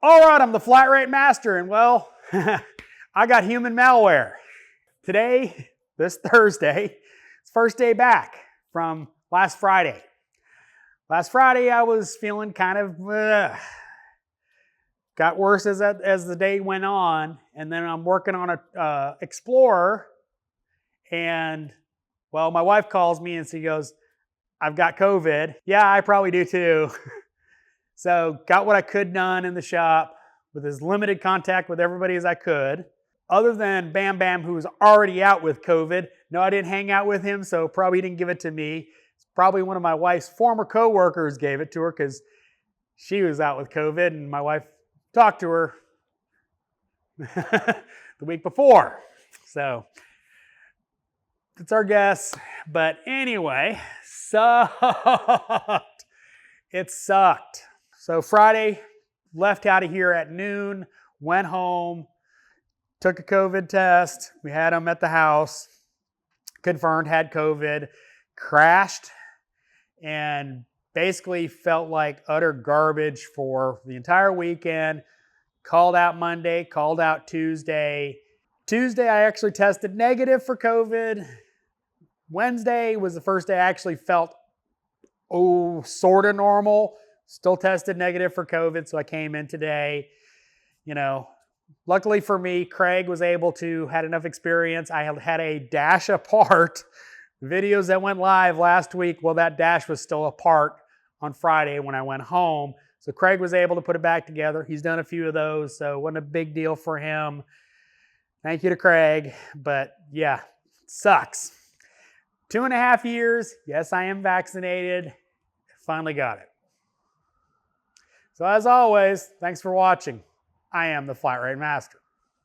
All right, I'm the flat rate master, and well, I got human malware. Today, this Thursday, it's first day back from last Friday. Last Friday, I was feeling kind of, got worse as the day went on, and then I'm working on a Explorer, and well, my wife calls me and she goes, I've got COVID. Yeah, I probably do too. So got what I could done in the shop with as limited contact with everybody as I could. Other than Bam Bam, who was already out with COVID. No, I didn't hang out with him, so probably didn't give it to me. Probably one of my wife's former coworkers gave it to her because she was out with COVID and my wife talked to her the week before. So that's our guess. But anyway, sucked. It sucked. So Friday, left out of here at noon, went home, took a COVID test. We had them at the house, confirmed had COVID, crashed, and basically felt like utter garbage for the entire weekend. Called out Monday, called out Tuesday. Tuesday, I actually tested negative for COVID. Wednesday was the first day I actually felt, sort of normal. Still tested negative for COVID, so I came in today. Luckily for me, Craig was able to, had enough experience. I had a dash apart. Videos that went live last week, well, that dash was still apart on Friday when I went home. So Craig was able to put it back together. He's done a few of those, so it wasn't a big deal for him. Thank you to Craig, but yeah, it sucks. 2.5 years, yes, I am vaccinated. Finally got it. So as always, thanks for watching. I am the Flat Rate Master.